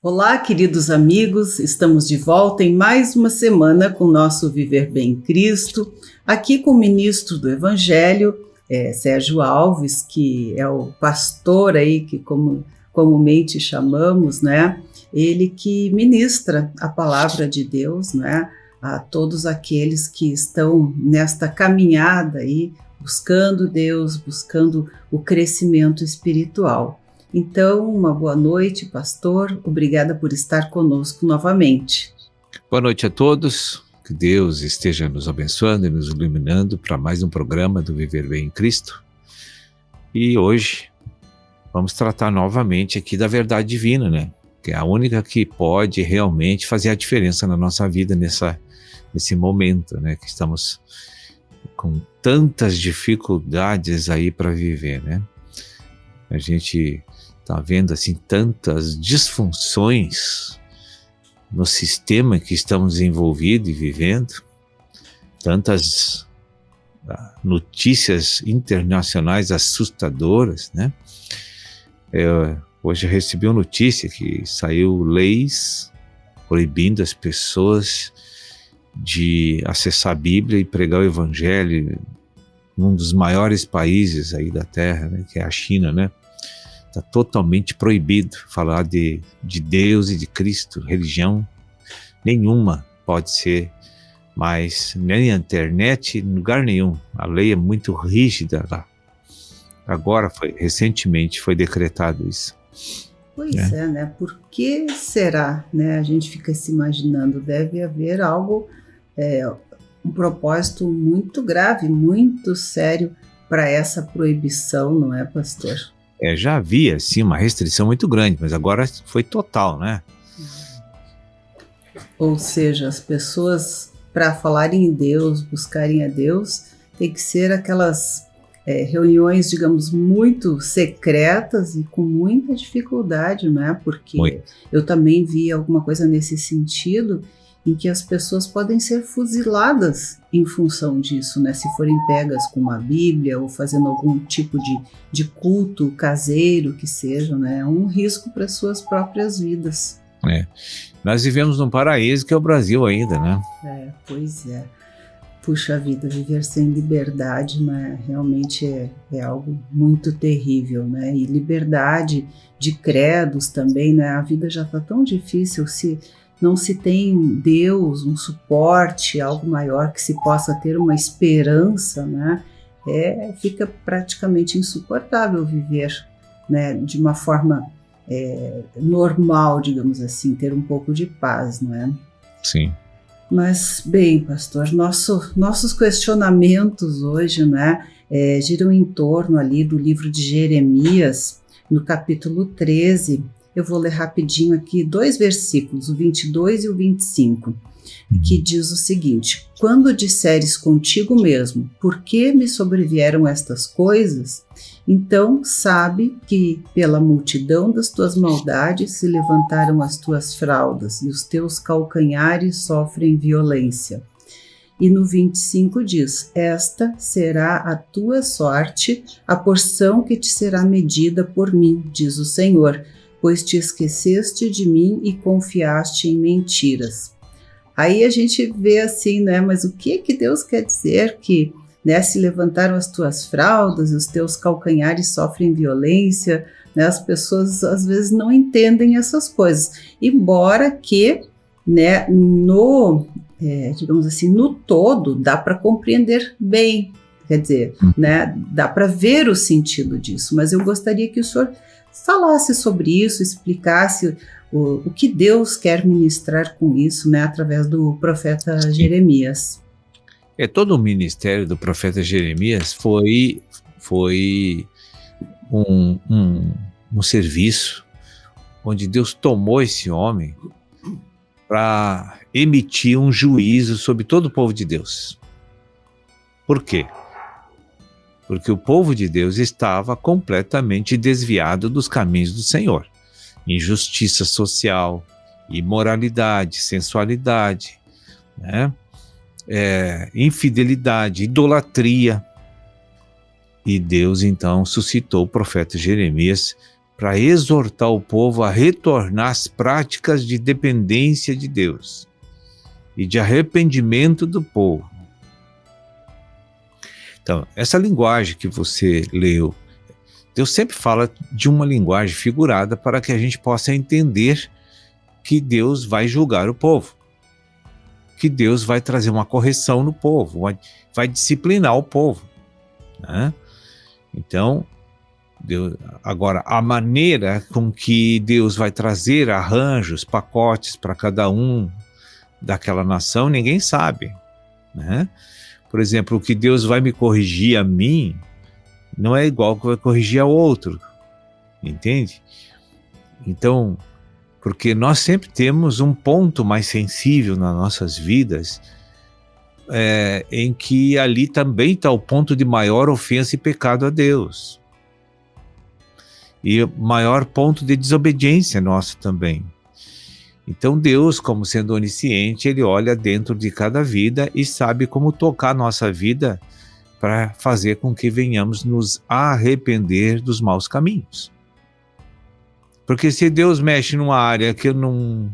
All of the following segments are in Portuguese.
Olá, queridos amigos, estamos de volta em mais uma semana com o nosso Viver Bem em Cristo, aqui com o ministro do Evangelho, Sérgio Alves, que é o pastor aí, que comumente chamamos, né? Ele que ministra a palavra de Deus, né? A todos aqueles que estão nesta caminhada aí, buscando Deus, buscando o crescimento espiritual. Então, uma boa noite, pastor. Obrigada por estar conosco novamente. Boa noite a todos. Que Deus esteja nos abençoando e nos iluminando para mais um programa do Viver Bem em Cristo. E hoje vamos tratar novamente aqui da verdade divina, né? Que é a única que pode realmente fazer a diferença na nossa vida nesse momento, né? Que estamos com tantas dificuldades aí para viver, né? A gente está vendo assim tantas disfunções no sistema que estamos envolvidos e vivendo, tantas notícias internacionais assustadoras, né? Hoje eu recebi uma notícia que saiu leis proibindo as pessoas de acessar a Bíblia e pregar o Evangelho num dos maiores países aí da Terra, né, que é a China, né? Está totalmente proibido falar de Deus e de Cristo, religião nenhuma pode ser mais, nem na internet, em lugar nenhum. A lei é muito rígida lá. Agora, recentemente foi decretado isso. Pois é, né? Por que será, né? A gente fica se imaginando, deve haver algo, um propósito muito grave, muito sério para essa proibição, não é, pastor? Já havia, sim, uma restrição muito grande, mas agora foi total, né? Ou seja, as pessoas, para falarem em Deus, buscarem a Deus, tem que ser aquelas reuniões, digamos, muito secretas e com muita dificuldade, né? Porque eu também vi alguma coisa nesse sentido, em que as pessoas podem ser fuziladas em função disso, né? Se forem pegas com uma Bíblia ou fazendo algum tipo de culto caseiro que seja, né? É um risco para as suas próprias vidas. Nós vivemos num paraíso que é o Brasil ainda, né? Pois é. Puxa vida, viver sem liberdade, né? Realmente é algo muito terrível, né? E liberdade de credos também, né? A vida já está tão difícil, se não se tem Deus, um suporte, algo maior que se possa ter uma esperança, né? Fica praticamente insuportável viver, né, de uma forma normal, digamos assim, ter um pouco de paz, não é? Sim. Mas, bem, pastor, nossos questionamentos hoje, né, giram em torno ali do livro de Jeremias, no capítulo 13, eu vou ler rapidinho aqui 2 versículos, o 22 e o 25, que diz o seguinte: quando disseres contigo mesmo, por que me sobrevieram estas coisas? Então sabe que pela multidão das tuas maldades se levantaram as tuas fraldas e os teus calcanhares sofrem violência. E no 25 diz: esta será a tua sorte, a porção que te será medida por mim, diz o Senhor, pois te esqueceste de mim e confiaste em mentiras. Aí a gente vê assim, né? Mas o que Deus quer dizer que, né, se levantaram as tuas fraldas, os teus calcanhares sofrem violência, né? As pessoas às vezes não entendem essas coisas, embora que, né, digamos assim, no todo dá para compreender bem, quer dizer, né, dá para ver o sentido disso, mas eu gostaria que o senhor falasse sobre isso, explicasse o que Deus quer ministrar com isso, né, através do profeta Jeremias. Todo o ministério do profeta Jeremias foi um serviço onde Deus tomou esse homem para emitir um juízo sobre todo o povo de Deus. Por quê? Porque o povo de Deus estava completamente desviado dos caminhos do Senhor. Injustiça social, imoralidade, sensualidade, né? Infidelidade, idolatria. E Deus então suscitou o profeta Jeremias para exortar o povo a retornar às práticas de dependência de Deus e de arrependimento do povo. Então, essa linguagem que você leu, Deus sempre fala de uma linguagem figurada para que a gente possa entender que Deus vai julgar o povo, que Deus vai trazer uma correção no povo, vai disciplinar o povo, né? Então, agora, a maneira com que Deus vai trazer arranjos, pacotes para cada um daquela nação, ninguém sabe, né? Por exemplo, o que Deus vai me corrigir a mim não é igual que vai corrigir a outro, entende? Então, porque nós sempre temos um ponto mais sensível nas nossas vidas, em que ali também está o ponto de maior ofensa e pecado a Deus. E maior ponto de desobediência nosso também. Então Deus, como sendo onisciente, Ele olha dentro de cada vida e sabe como tocar a nossa vida para fazer com que venhamos nos arrepender dos maus caminhos. Porque se Deus mexe numa área que não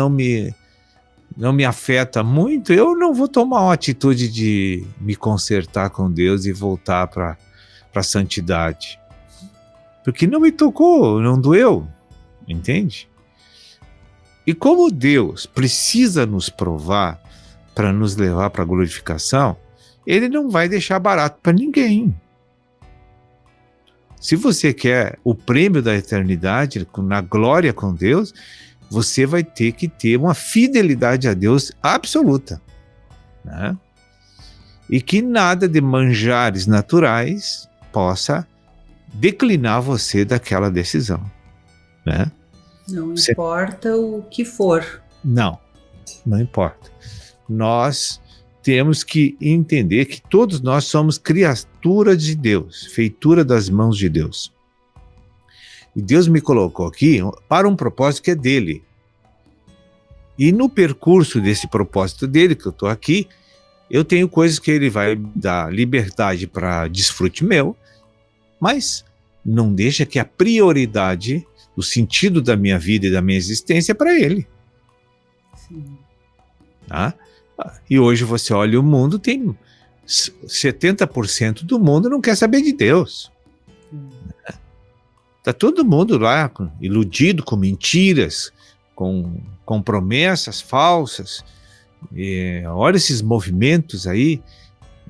me afeta muito, eu não vou tomar uma atitude de me consertar com Deus e voltar para a santidade. Porque não me tocou, não doeu, entende? E como Deus precisa nos provar para nos levar para a glorificação, Ele não vai deixar barato para ninguém. Se você quer o prêmio da eternidade, na glória com Deus, você vai ter que ter uma fidelidade a Deus absoluta, né? E que nada de manjares naturais possa declinar você daquela decisão, né? Não importa o que for. Não importa. Nós temos que entender que todos nós somos criaturas de Deus, feitura das mãos de Deus. E Deus me colocou aqui para um propósito que é dele. E no percurso desse propósito dele, que eu estou aqui, eu tenho coisas que ele vai dar liberdade para desfrute meu, mas não deixa que a prioridade, o sentido da minha vida e da minha existência é para ele. Sim. Tá? E hoje você olha o mundo, tem 70% do mundo não quer saber de Deus. Está todo mundo lá iludido com mentiras, com promessas falsas. Olha esses movimentos aí,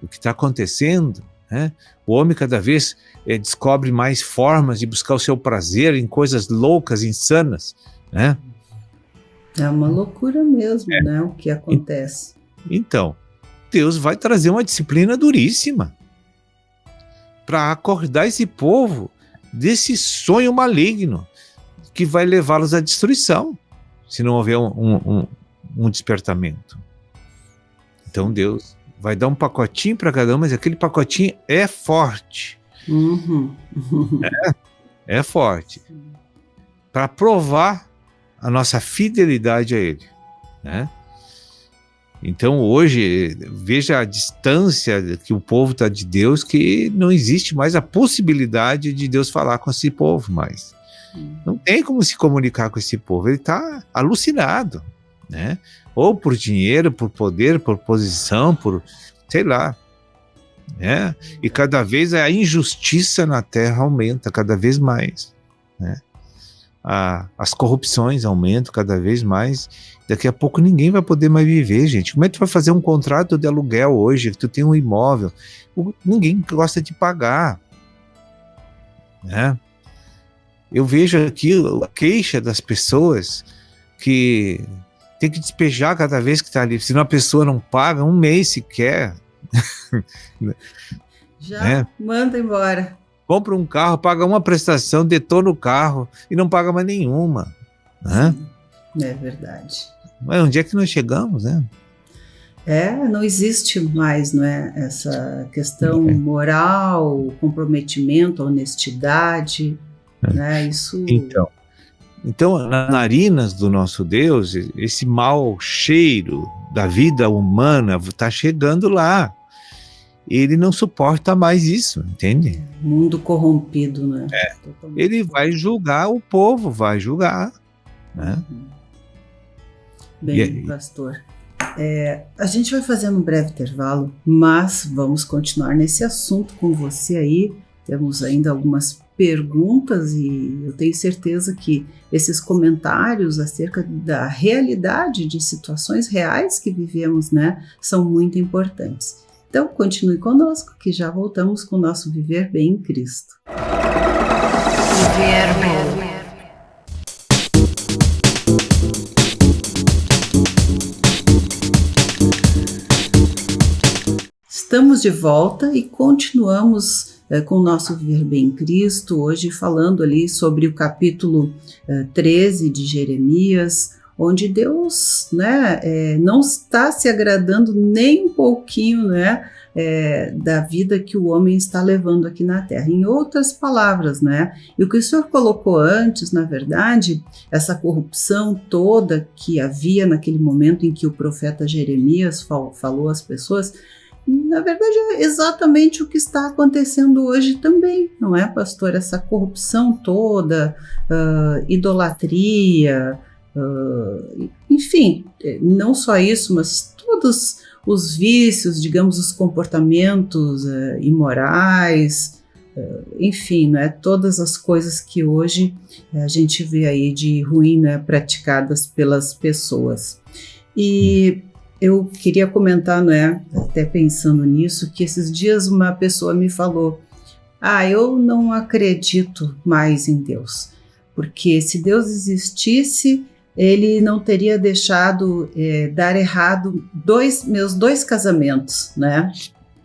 o que está acontecendo, né? O homem cada vez descobre mais formas de buscar o seu prazer em coisas loucas, insanas, né? É uma loucura mesmo, né, o que acontece. Então, Deus vai trazer uma disciplina duríssima para acordar esse povo desse sonho maligno que vai levá-los à destruição, se não houver um despertamento. Então Deus vai dar um pacotinho para cada um, mas aquele pacotinho é forte. Uhum. É forte. Para provar a nossa fidelidade a Ele, né? Então hoje, veja a distância que o povo está de Deus, que não existe mais a possibilidade de Deus falar com esse povo mais. Não tem como se comunicar com esse povo, ele está alucinado, né? Ou por dinheiro, por poder, por posição, por sei lá, né? E cada vez a injustiça na terra aumenta, cada vez mais, né? As corrupções aumentam cada vez mais. Daqui a pouco ninguém vai poder mais viver, gente. Como é que tu vai fazer um contrato de aluguel hoje? Tu tem um imóvel, ninguém gosta de pagar, né? Eu vejo aqui a queixa das pessoas que tem que despejar cada vez que está ali. Se uma pessoa não paga, um mês sequer, já né? Manda embora. Compra um carro, paga uma prestação, detona o carro e não paga mais nenhuma, né? É verdade. Mas onde é que nós chegamos, né? Não existe mais, não é, essa questão moral, comprometimento, honestidade, né? Isso. Então, nas narinas do nosso Deus, esse mau cheiro da vida humana está chegando lá. ele não suporta mais isso, entende? Mundo corrompido, né? Ele vai julgar, o povo vai julgar, né? Bem, pastor, a gente vai fazendo um breve intervalo, mas vamos continuar nesse assunto com você aí. Temos ainda algumas perguntas e eu tenho certeza que esses comentários acerca da realidade de situações reais que vivemos, né, são muito importantes. Então, continue conosco que já voltamos com o nosso Viver Bem em Cristo. Viver Bem. Estamos de volta e continuamos com o nosso Viver Bem em Cristo, hoje falando ali sobre o capítulo 13 de Jeremias, onde Deus, né, não está se agradando nem um pouquinho, né, da vida que o homem está levando aqui na Terra. Em outras palavras, né, e o que o Senhor colocou antes, na verdade, essa corrupção toda que havia naquele momento em que o profeta Jeremias falou às pessoas, na verdade é exatamente o que está acontecendo hoje também, não é, pastor? Essa corrupção toda, idolatria, enfim, não só isso, mas todos os vícios, digamos, os comportamentos imorais, enfim, né, todas as coisas que hoje a gente vê aí de ruim, né, praticadas pelas pessoas. E eu queria comentar, né, até pensando nisso, que esses dias uma pessoa me falou: eu não acredito mais em Deus, porque se Deus existisse, ele não teria deixado dar errado meus dois casamentos, né?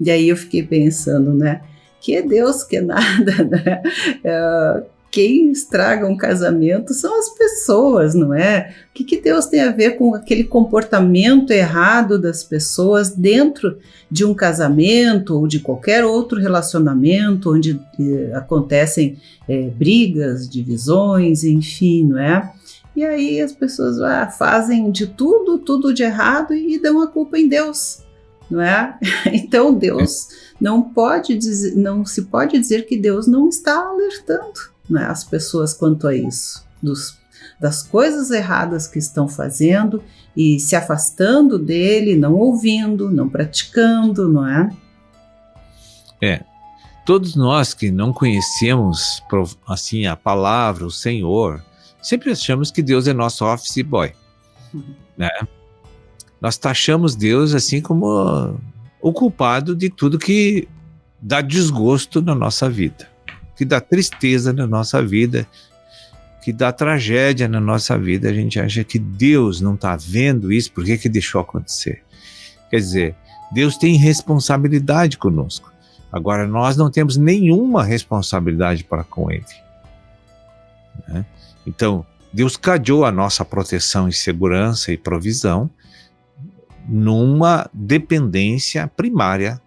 E aí eu fiquei pensando, né? Que Deus, que nada, né? Quem estraga um casamento são as pessoas, não é? O que Deus tem a ver com aquele comportamento errado das pessoas dentro de um casamento ou de qualquer outro relacionamento onde acontecem brigas, divisões, enfim, não é? E aí as pessoas fazem de tudo de errado e dão a culpa em Deus, não é? Então Deus não se pode dizer que Deus não está alertando, né, as pessoas quanto a isso, das coisas erradas que estão fazendo e se afastando dele, não ouvindo, não praticando, não é? Todos nós que não conhecemos assim a palavra, o Senhor, sempre achamos que Deus é nosso office boy, né? Nós taxamos Deus assim como o culpado de tudo que dá desgosto na nossa vida, que dá tristeza na nossa vida, que dá tragédia na nossa vida. A gente acha que Deus não está vendo isso, por que deixou acontecer? Quer dizer, Deus tem responsabilidade conosco. Agora, nós não temos nenhuma responsabilidade para com Ele, né? Então, Deus cadeou a nossa proteção e segurança e provisão numa dependência primária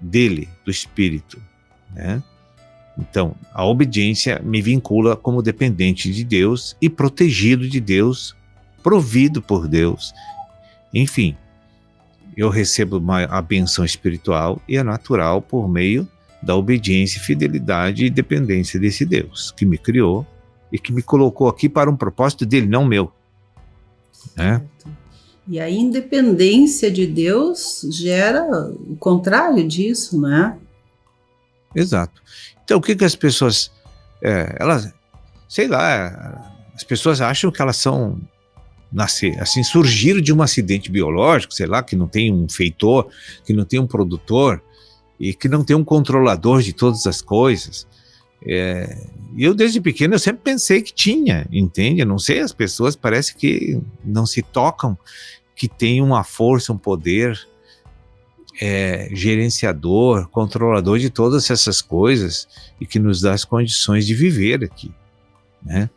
dele, do Espírito, né? Então, a obediência me vincula como dependente de Deus e protegido de Deus, provido por Deus. Enfim, eu recebo a bênção espiritual e a natural por meio da obediência, fidelidade e dependência desse Deus que me criou e que me colocou aqui para um propósito dele, não meu, né? E a independência de Deus gera o contrário disso, né? Exato. Então, o que as pessoas, elas, sei lá, as pessoas acham que elas são, assim, surgiram de um acidente biológico, sei lá, que não tem um feitor, que não tem um produtor e que não tem um controlador de todas as coisas. E eu, desde pequeno, eu sempre pensei que tinha, entende? Eu não sei, as pessoas parece que não se tocam que tem uma força, um poder gerenciador, controlador de todas essas coisas e que nos dá as condições de viver aqui, né?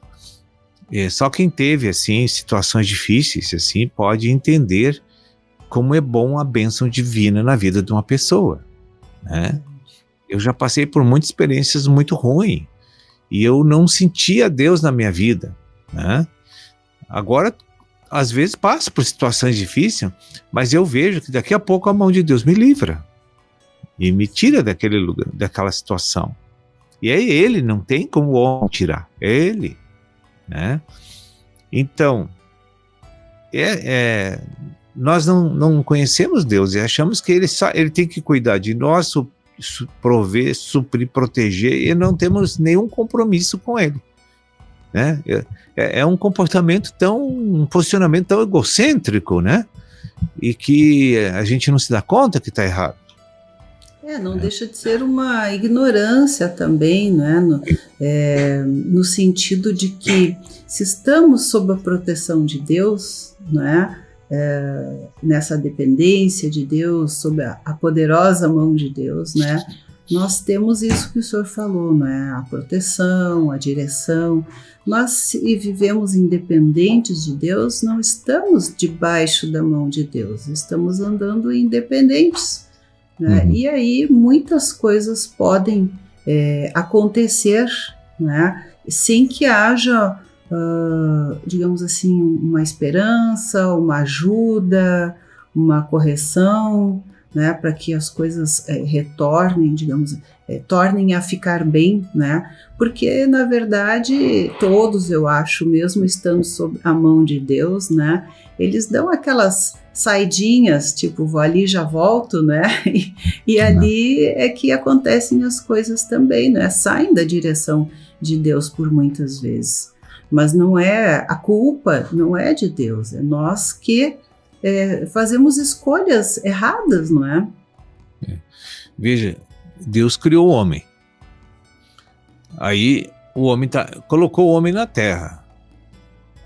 Só quem teve, assim, situações difíceis, assim, pode entender como é bom a bênção divina na vida de uma pessoa, né? Eu já passei por muitas experiências muito ruins e eu não sentia Deus na minha vida, né? Agora, às vezes passo por situações difíceis, mas eu vejo que daqui a pouco a mão de Deus me livra, e me tira daquele lugar, daquela situação. E é Ele, não tem como o homem tirar, é Ele, né? Então, nós não conhecemos Deus e achamos que Ele tem que cuidar de nós, prover, suprir, proteger, e não temos nenhum compromisso com Ele, né? É um um posicionamento tão egocêntrico, né? E que a gente não se dá conta que está errado. Não deixa de ser uma ignorância também, né? No sentido de que, se estamos sob a proteção de Deus, né? Nessa dependência de Deus, sob a poderosa mão de Deus, né? Nós temos isso que o senhor falou, né? A proteção, a direção. Nós, se vivemos independentes de Deus, não estamos debaixo da mão de Deus, estamos andando independentes, né? E aí muitas coisas podem acontecer, né? Sem que haja, digamos assim, uma esperança, uma ajuda, uma correção, né, para que as coisas retornem, digamos, tornem a ficar bem, né? Porque, na verdade, todos, eu acho, mesmo estando sob a mão de Deus, né, eles dão aquelas saidinhas, tipo, vou ali e já volto, né? E ali é que acontecem as coisas também, né? Saem da direção de Deus por muitas vezes. Mas não é, a culpa não é de Deus, é nós que fazemos escolhas erradas, não é? Veja, Deus criou o homem. Aí o homem colocou o homem na terra.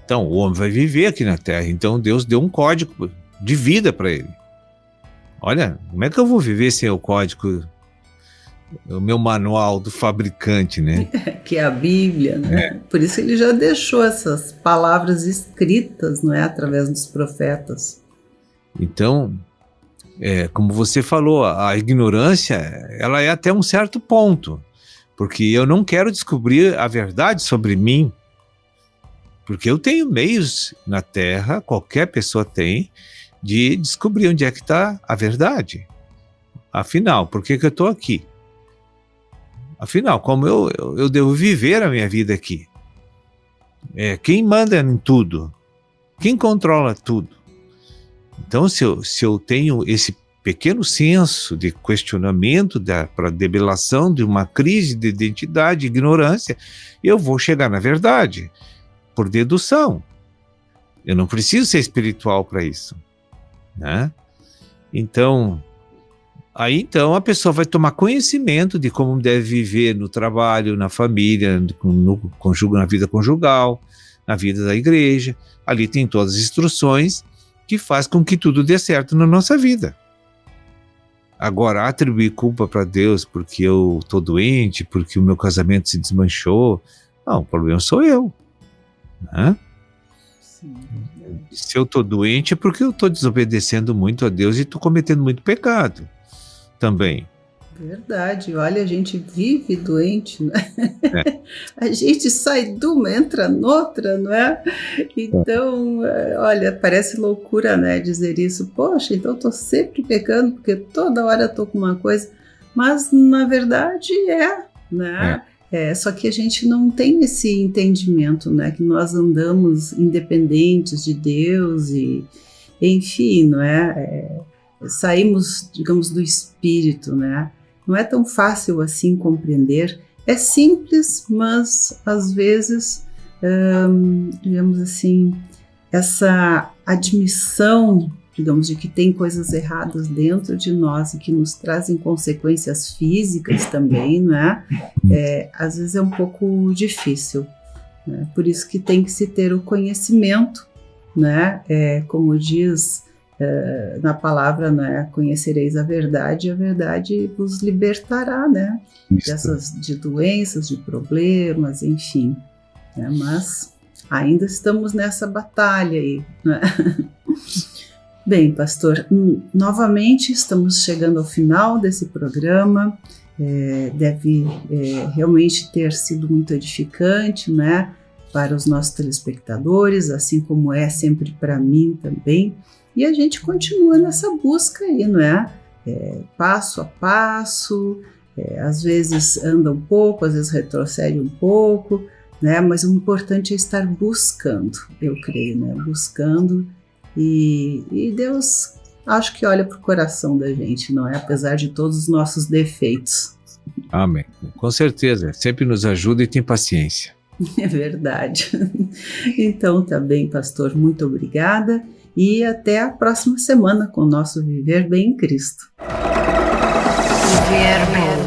Então o homem vai viver aqui na terra. Então Deus deu um código de vida para ele. Olha, como é que eu vou viver sem o código, o meu manual do fabricante, né? Que é a Bíblia, né? Por isso ele já deixou essas palavras escritas, não é? Através dos profetas. Então, como você falou, a ignorância, ela é até um certo ponto, porque eu não quero descobrir a verdade sobre mim, porque eu tenho meios na Terra, qualquer pessoa tem, de descobrir onde é que está a verdade. Afinal, por que eu estou aqui? Afinal, como eu devo viver a minha vida aqui? Quem manda em tudo? Quem controla tudo? Então, se eu tenho esse pequeno senso de questionamento, para debelação de uma crise de identidade, ignorância, eu vou chegar na verdade, por dedução. Eu não preciso ser espiritual para isso, né? Então a pessoa vai tomar conhecimento de como deve viver no trabalho, na família, na vida conjugal, na vida da igreja. Ali tem todas as instruções que faz com que tudo dê certo na nossa vida. Agora, atribuir culpa para Deus porque eu estou doente, porque o meu casamento se desmanchou, não, o problema sou eu, né? Sim. Se eu estou doente é porque eu estou desobedecendo muito a Deus e estou cometendo muito pecado também. Verdade, olha, a gente vive doente, né? A gente sai de uma, entra noutra, não é? Então, olha, parece loucura, né, dizer isso. Poxa, então eu tô sempre pecando, porque toda hora eu tô com uma coisa. Mas, na verdade, né? Só que a gente não tem esse entendimento, né? Que nós andamos independentes de Deus e, enfim, não é? Saímos, digamos, do espírito, né? Não é tão fácil assim compreender. É simples, mas às vezes, digamos assim, essa admissão, digamos, de que tem coisas erradas dentro de nós e que nos trazem consequências físicas também, não é? Às vezes é um pouco difícil, né? Por isso que tem que se ter o conhecimento, né? Como diz na palavra, né, conhecereis a verdade vos libertará, né, de doenças, de problemas, enfim, né, mas ainda estamos nessa batalha aí, né? Bem, pastor, novamente estamos chegando ao final desse programa, deve realmente ter sido muito edificante, né, para os nossos telespectadores, assim como é sempre para mim também. E a gente continua nessa busca aí, não é? passo a passo, às vezes anda um pouco, às vezes retrocede um pouco, né? Mas o importante é estar buscando, eu creio, né? Buscando, e Deus acho que olha para o coração da gente, não é? Apesar de todos os nossos defeitos. Amém. Com certeza, sempre nos ajuda e tem paciência. É verdade. Então tá bem, pastor, muito obrigada e até a próxima semana com o nosso Viver Bem em Cristo. Viver Bem.